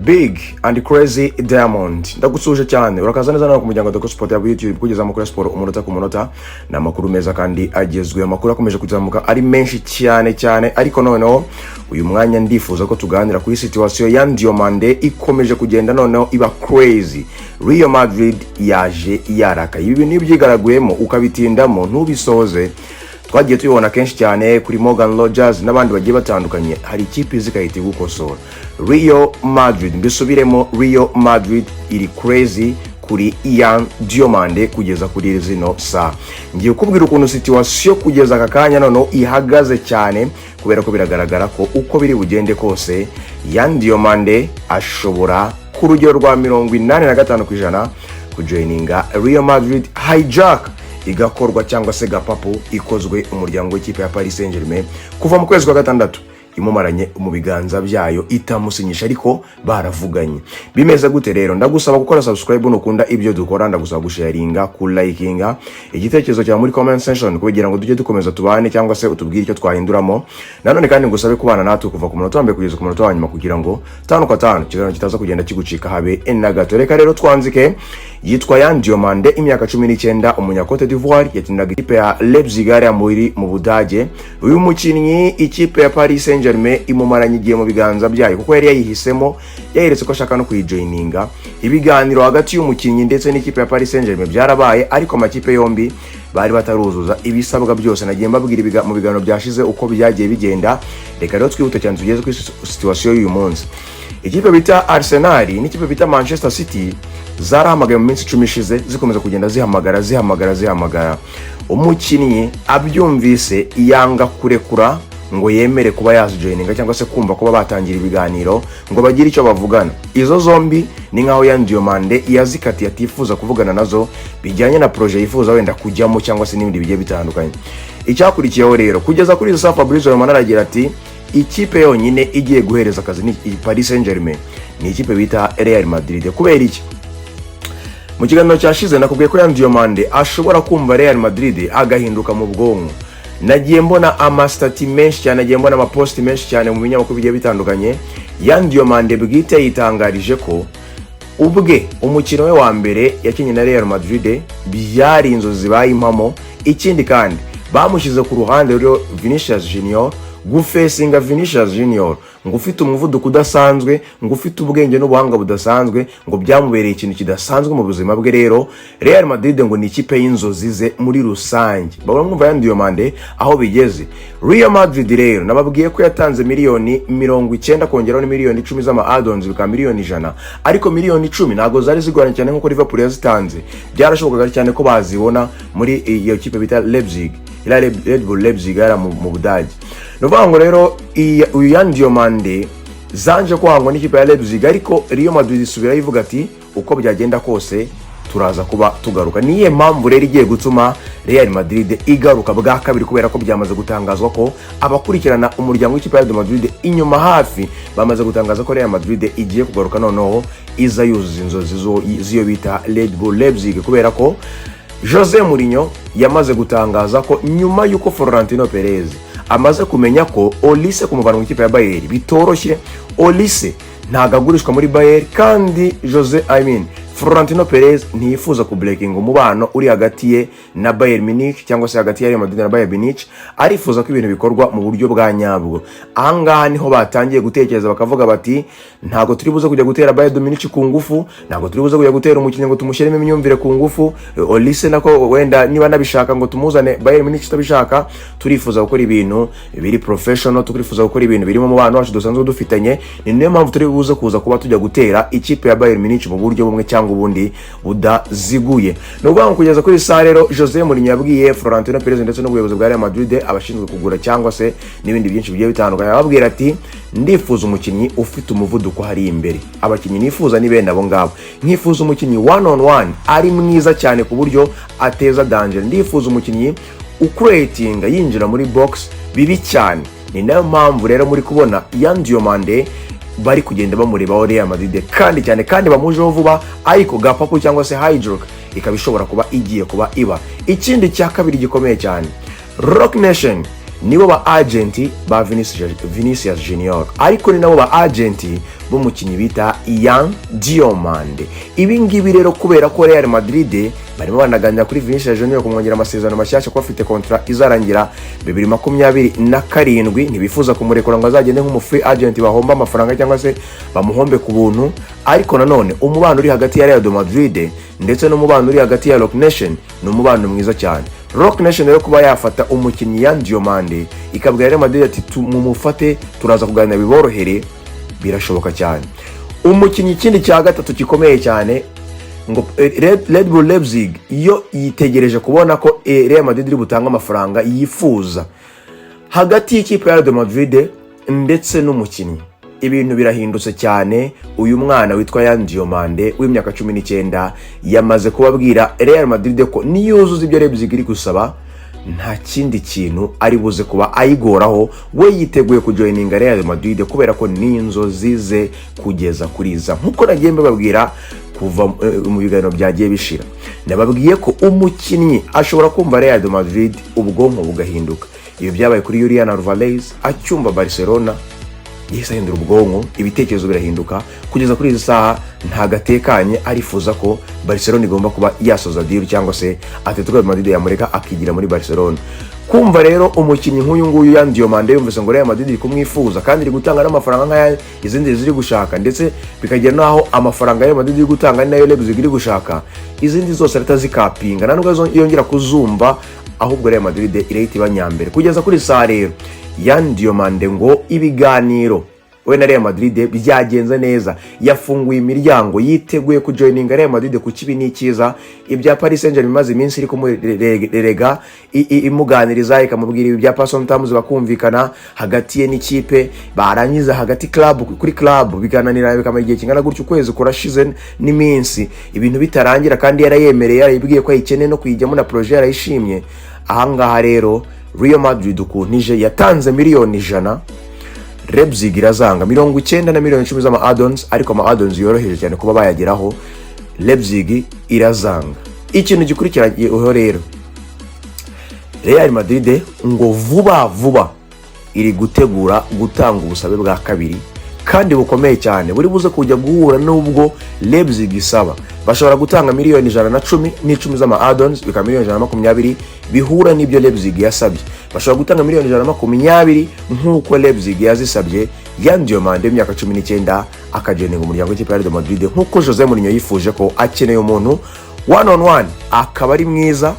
Big and Crazy Diamond ndagusuje cyane urakaza neza nawe ku muryango wa Sport ya YouTube kugeza amakuru ya sport umunota ku munota na makuru meza kandi agezwe amakuru akomeje kuzamuka ari menshi cyane ariko noneho uyu mwanya ndifuza ko tuganira kuri situation ya Diamond ikomeje kugenda noneho iba crazy. Real Madrid yaje yaraka ibi bintu byigaraguyemo ukabitindamo ntubisoze twagiye tubibona kenshi cyane kuri Morgan Rogers n'abandi bagiye batandukanye hari ikipe zikahita gukosora. Real Madrid mbisubiremo Real Madrid iri crazy kuri Ian Diamond kugeza kuri zino sa ngiye kubwira ukuntu situation kugeza akakanya noneho ihagaze cyane kubera ko biragaragara ko uko biri bugende kose Ian Diamond ashobora ku rugero rwa 85% kujoininga Real Madrid hijack igakorwa cyangwa se gapapu ikozwe umuryango w'ikipe ya Paris Saint-Germain kuva mu kwezi kwa gatandatu imumaranye mu biganza byayo itamusinyisha ariko baravuganye. Bimeze gute rero? Ndagusaba gukora subscribe nukunda ibyo dukora, ndagusaba gusharinga, ku likinga igitekerezo cyawe muri comment section kugira ngo tujye dukomeza tubane cyangwa se utubwire icyo twahinduramo. Nanone kandi ngusabe kubana natwe kuva ku munota wambe kugeza ku munota wa nyuma kugira ngo 5 kwa 5 kiganiro kitaza kugenda kigucika habe na gato. Reka rero twanzike. Yitwa Ian Diamond imyaka 19 umunya Cote d'Ivoire yakiniraga ikipe ya Leipzig ya muri mu Budage. Uyu mukinnyi ikipe ya Paris Saint-Germain imumaranye igiye mu biganza byayo kuko yari yayihisemo yahiretse ko ashaka no kuyijoininga. Ibiganiro hagati y'umukinnyi ndetse n'ikipe ya Paris Saint-Germain byarabaye ariko amakipe yombi bari bataruzuza ibisabwa byose. Nagiye mbabwira mu biganiro byashize uko byagiye bigenda. Reka rero twihute cyane tugeze kuri situation y'uyu munsi. Ikipe bita Arsenal n'ikipe bita Manchester City zarahamagaye mu minsi 10 ishize zikomeza kugenda zihamagara. Umukinnyi abyumvise yanga kurekura ngo yemere kuba yajoininga cyangwa se kumva kuba batangira ibiganiro ngo bagire icyo bavugana. Izo zombi ni nkaho Ian Diamond yazikati atifuza kuvugana nazo bijyanye na projet yifuza wenda kujyamo cyangwa se n'ibindi bigiye bitandukanye. Icyakurikiyeho rero kugeza kuri izo Fabrizio Romano aragira ati ikipe yonyine igiye guhereza akazi ni Paris Saint-Germain, ni ikipe bita Real Madrid. Kubera iki? Mu kiganiro cyashize nakubwiye ko Ian Diamond ashobora kumva Real Madrid agahinduka mu bwonko. Nagiye mbona amastati menshi cyane, nagiye mbona amapost menshi cyane mu binyamakuru bigiye bitandukanye. Ian Diamond bwite yitangarije ko ubwe umukino we wa mbere yakinye na Real Madrid byari inzozi bayimpamo. Ikindi kandi bamushyize ku ruhande rero Vinicius Junior gufesinga Vinicius Junior ngo ufite umuvuduko udasanzwe, ngo ufite ubwenge n'ubuhanga budasanzwe, ngo byamubereye ikintu kidasanzwe mu buzima bwe. Rero Real Madrid ngo ni ikipe y'inzozi ze muri rusange. Baramwumva Ian Diamond aho bigeze. Real Madrid rero nababwiye ko yatanze miliyoni 90 kongeraho miliyoni 10 z'ama add-ons bika miliyoni 100, ariko miliyoni 10 ntago zari zigoranye cyane nkuko Liverpool yazitanze. Byarashobokaga cyane ko bazibona muri iyo kipe bita Leipzig, Red Bull Leipzig ara mu Budage. Nuvango rero Ian Diamond zanje kwangwa n'ikipe ya Leipzig, ariko Real Madrid isubira yivuga ati uko byagenda kose turaza kuba tugaruka. Niye mpamvu rero igiye gutuma Real Madrid igaruka bwa kabiri kubera ko byamaze gutangazwa ko abakurikirana umuryango w'ikipe ya Real Madrid inyuma hafi bamaze gutangaza ko Real Madrid igiye kugaruka noneho iza yuzuza inzozi ziyo bita Red Bull Leipzig, kubera ko Jose Mourinho yamaze gutangaza ko nyuma yuko Florentino Perez amaze kumenya ko Olise kumuvana mu ikipe ya Bayern bitoroshye. Olise ntagagurishwa muri Bayern kandi Florentino Perez ntiyifuza ku breaking umubano uri hagati ye na Bayern Munich cyangwa se hagati ya Real Madrid na Bayern Munich. Arifuza ko ibintu bikorwa mu buryo bwa nyabwo. Ahangaha niho batangiye gutekereza bakavuga bati ntago turi buze kujya gutera Bayern Munich ku ngufu, ntago turi buze kujya gutera umukinnyi ngo tumushyiremo imyumvire ku ngufu. Olise nako wenda niba nabishaka ngo tumuzane Bayern Munich tabishaka. Turifuza gukora ibintu biri professional, turifuza gukora ibintu birimo mu bantu wacu dusanzwe dufitanye. Ni niyo mpamvu turi buze kuza kuba tujya gutera ikipe ya Bayern Munich mu buryo bumwe cyangwa ubundi budaziguye. Nubwo kugeza kuri saa rero Jose Mourinho yabwiye Florentino Perez ndetse n'ubuyobozi bwa Real Madrid abashinzwe kugura cyangwa se n'ibindi byinshi bigiye bitandukanye, ababwira ati ndifuza umukinnyi ufite umuvuduko hari imbere. Abakinnyi nifuza ni bene abo ngabo. Nkifuza umukinnyi 1-on-1 ari mwiza cyane ku buryo ateza danger. Ndifuza umukinnyi ucreatinga yinjira muri box bibi cyane. Ni nayo mpamvu rero muri kubona Ian Diamond bari kugenda bamureba Real Madrid kandi cyane kandi bamujeho vuba, ariko gapapu cyangwa se hijack ikabishobora kuba igiye kuba iba. Ikindi cya kabiri gikomeye cyane, Rock Nation nibo ba agenti ba Vinicius Junior, ariko ni nabo ba agenti b'umukinnyi bita Yan Diomande. Ibi ngibi rero kubera ko Real Madrid barimo banaganira kuri Vinicius Junior kumwongera amasezerano mashyashya ko afite contract izarangira 2027, ntibifuza kumurekura ngo azagende nk'umu free agent bahomba amafaranga cyangwa se bamuhombe ku buntu. Ariko nanone umubano uri hagati ya Real Madrid ndetse n'umubano uri hagati ya Rock Nation ni umubano mwiza cyane. Rock Nation rero kuba yafata umukinnyi Yan Diomande ikabwira Real Madrid ati mumufate turaza kuganira biborohere, birashoboka cyane. Umukinnyi kindi cya gatatu gikomeye cyane ngo Red Bull Leipzig iyo yitegereje kubona ko Real Madrid iri butanga amafaranga yifuza hagati y'ikipe ya Real Madrid ndetse n'umukinnyi, ibintu birahindutse cyane. Uyu mwana witwa Yan Diomande w'imyaka 19 yamaze kubabwira Real Madrid ko niyuzuza ibyo Leipzig iri gusaba nta kindi kintu ari buze kuba ayigoraho, we yiteguye kujoininga Real Madrid kubera ko n'inzozi ze kugeza kuriza. Nkuko nagiye mbabwira kuva mu biganiro byagiye bishira, nababwiye ko umukinnyi ashobora kumva Real Madrid ubwonko bugahinduka. Ibi byabaye kuri Julian Alvarez acyumva Barcelona, yese ahindura ubwonko, ibitekerezo birahinduka. Kugeza kuri izi saha nta gatekanye arifuza ko Barcelona igomba kuba yasoza deal cyangwa se Atletico Madrid yamureka akigira muri Barcelona. Kumva rero umukinnyi nk'uyu nguyu Yan Diomande yumvise ngo Real Madrid iri kumwifuza kandi iri gutanga n'amafaranga nk'aya izindi ziri gushaka, ndetse bikagera naho amafaranga Real Madrid iri gutanga nayo Leipzig iri gushaka, izindi zose atazikapinga nubwo yongera kuzumva, ahubwo Real Madrid irahita ibanyambere. Kugeza kuri saa rero Yan Diomande ngo ibiganiro we na Real Madrid byagenze neza, yafunguye imiryango, yiteguye kujoininga Real Madrid ku kibi n'ikiza. Ibya Paris Saint-Germain maze iminsi iri kumurega imuganiriza ikamubwira ibi bya personal terms bakumvikana hagati ye n'ikipe, barangiza hagati club kuri club bigananira bikamara igihe kingana gutyo ukwezi kurashize n'iminsi ibintu bitarangira, kandi yarayemereye yaribwiye ko ayikeneye no kuyijyamo na projet yarayishimye. Ahangaha rero Real Madrid ukunije yatanze miliyoni 100, Leipzig irazanga 90 na miliyoni 10 z'ama add-ons, ariko ama add-ons yoroheje cyane kuba bayageraho, Leipzig irazanga. Ikintu gikurikiraho rero Real Madrid ngo vuba iri gutegura gutanga ubusabe bwa kabiri kandi bukomeye cyane buri buze kujya guhura n'ubwo Leipzig isaba. Bashobora gutanga miliyoni 110 n'icumi z'ama add-ons, bika miliyoni 120 bihura n'ibyo Leipzig yasabye. Bashobora gutanga miliyoni 120 nk'uko Leipzig yazisabye. Yan Diomande imyaka 19 akajenga umuryango w'ikipe ya Real Madrid nk'uko Jose Mourinho yifuje ko akeneye umuntu one on one, akaba ari mwiza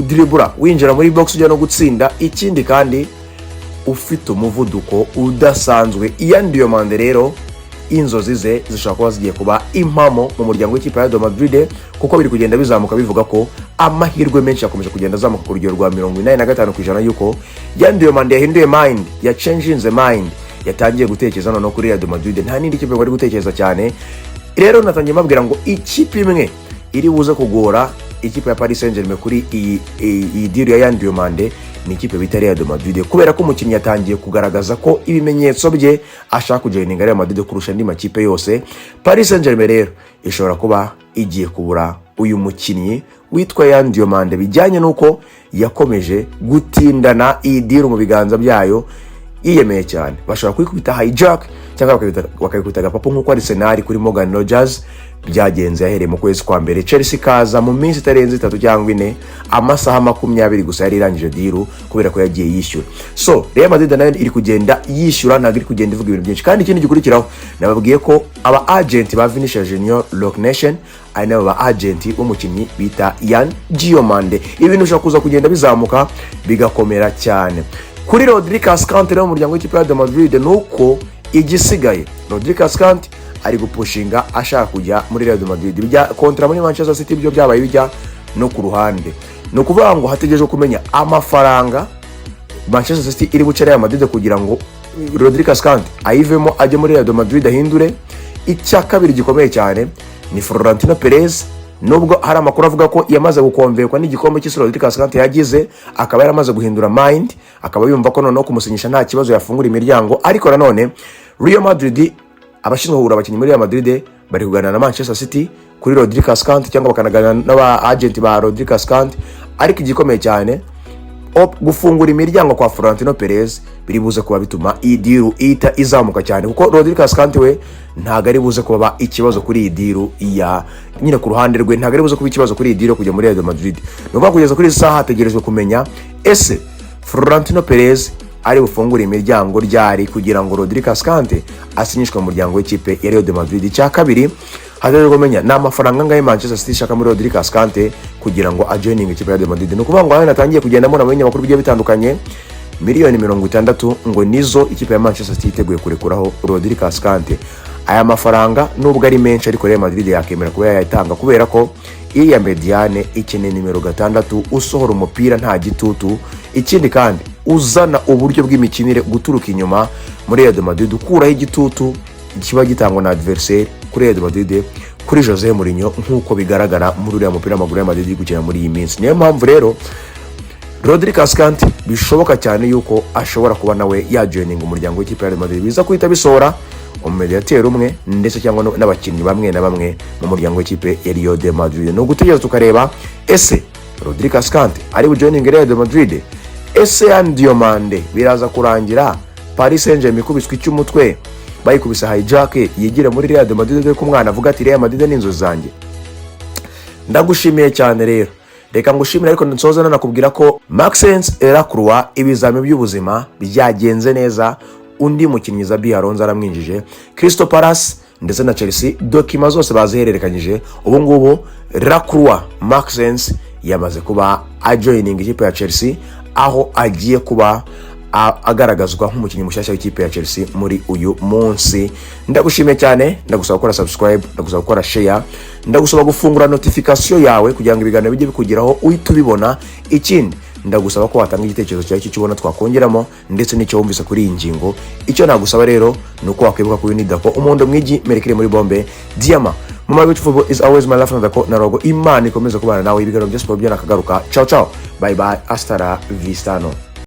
dribura winjira muri box ujya no gutsinda, ikindi kandi ufite umuvuduko udasanzwe. Yan Diomande rero inzozi ze zishobora kuba zigiye kuba impamo mu muryango w'ikipe ya Real Madrid, kuko biri kugenda bizamuka bivuga ko amahirwe menshi yakomeje kugenda azamuka ku rugero rwa 85% yuko Yan Diomande yahinduye mind, ya changing the mind, yatangiye gutekereza no kuri Real Madrid. Nta nindi kipe bari gutekereza cyane. Rero natangiye mabwira ngo ikipe imwe iri buze kugora ikipe ya Paris Saint-Germain kuri iyi deal ya Yan Diomande ni ikipe bita Real Madrid, kubera ko umukinnyi yatangiye kugaragaza ko ibimenyetso bye ashaka kujoininga Real Madrid kurusha andi makipe yose. Paris Saint-Germain rero ishobora kuba igiye kubura uyu mukinnyi witwa Yan Diomande bijyanye nuko yakomeje gutindana iyi deal mu biganza byayo, yiyemeye cyane. Bashobora kwikubita hijack cyangwa bakayikubita agapapo nk'uko Arsenal kuri Morgan Rogers byagenze yahereye mu kwezi kwa mbere. Chelsea kaza mu minsi itarenze 3 cyangwa 4 amasaha 20 gusa yari irangije deal kubera ko yagiye yishyura. So Real Madrid nayo iri kugenda yishyura, ntabwo iri kugenda ivuga ibintu byinshi. Kandi ikindi gikurikiraho nababwiye ko aba agent ba Vinicius Junior Rock Nation ari nabo ba agent umukinnyi bita Yan Diomande. Ibintu ushaka kuza kugenda bizamuka bigakomera cyane. Kuri Rodri Cascante rero mu muryango w'ikipe ya Real Madrid nuko igisigaye Rodri Cascante ari gupushinga ashaka kujya muri Real Madrid. Bijya kontra muri Manchester City byo byabaye bijya no ku ruhande. No kuvuga ngo hategereje kumenya amafaranga Manchester City iri buce Real Madrid kugira ngo Rodri Cascante ayivemo ajye muri Real Madrid ahindure. Icya kabiri gikomeye cyane ni Florentino Perez, nubwo hari amakuru avuga ko yamaze gukonverwa n'igikombe cy'isi Rodri Cascante yagize, akaba yaramaze guhindura mind, akaba yumva ko noneho kumusinyisha nta kibazo yafungura imiryango. Ariko nanone Real Madrid abashinzwe kugura abakinnyi muri Real Madrid bari kuganira na Manchester City kuri Rodri Cascante cyangwa bakanaganira n'aba agent ba Rodri Cascante. Ariko igikomeye cyane gufungura imiryango kwa Florentino Perez biri buze kuba bituma iyi deal ita izamuka cyane, kuko Rodri Cascante we ntago ari buze kuba ikibazo kuri iyi deal ya nyine ku ruhande rwe, ntago ari buze kuba ikibazo kuri iyi deal kujya muri Real Madrid. Nuko kugeza kuri saha hategerezwe kumenya ese Florentino Perez ari bufungura imiryango ryari kugira ngo Rodri Cascante asinyishwe mu muryango w'ikipe ya Real Madrid. Cya kabiri hategerezwe kumenya na amafaranga ngaye Manchester City shaka muri Rodri Cascante kugira ngo ajoining ikipe ya Real Madrid. Nuko ngo hano natangiye kugendamo na bamenye makuru bigiye bitandukanye, miliyoni 60 ngo nizo ikipe ya Manchester City iteguye kurekuraho Rodri Cascante. Aya mafaranga nubwo ari menshi ariko Real Madrid yakemera kuba yayatanga kubera ko iya mediane ikeneye nimero 6 usohora umupira nta gitutu, ikindi kandi uzana uburyo bw'imikinire guturuka inyuma muri Real Madrid, ukuraho igitutu kiba gitangwa na adversaire kuri Real Madrid kuri Jose Mourinho nkuko bigaragara muri uriya mupira w'amaguru ya Madrid gukina muri iyi minsi. Niyo mpamvu rero Rodri Cascante bishoboka cyane yuko ashobora kuba nawe yajoining umuryango w'ikipe ya Real Madrid, biza kuhita bisohora umediateur umwe ndetse cyangwa n'abakinnyi bamwe na bamwe mu muryango w'ikipe ya Real Madrid. No gutegereza tukareba ese Rodri Cascante ari bujoining Real Madrid, ese Diomande biraza kurangira Paris Saint-Germain kubiswe icy'umutwe bayikubisa hijack yigire muri Real Madrid ko umwana avuga ati Real Madrid ni inzozi zanjye. Ndagushimiye cyane rero, reka ngushimire ariko nsoza nanakubwira ko Maxence Lacroix ibizami by'ubuzima byagenze neza, undi mukinnyi Xabi Alonso aramwinjije, Crystal Palace ndetse na Chelsea dokima zose bazihererekanyije. Ubu ngubu Lacroix Maxence yamaze kuba ajoining ikipe ya Chelsea, aho agiye kuba agaragazwa nk'umukinnyi mushyashya w'ikipe ya Chelsea muri uyu munsi. Ndagushimiye cyane, ndagusaba gukora subscribe, ndagusaba gukora share, ndagusaba gufungura notification yawe kugira ngo ibiganiro bijye bikugeraho uhita ubibona. Ikindi ndagusaba ko watanga igitekerezo cyawe cy'ikibona twakongeramo ndetse n'icyo wumvise kuri iyi ngingo. Icyo nagusaba rero nuko wakwibuka kuri Nidako umuhondo mwigi merekere muri bombe Diama. Mama Beauty Football is always my life, Nidako na Rogo. Imana ikomeze kubana nawe, ibiganiro byose byose nakagaruka. Ciao ciao, bye bye, hasta la vista.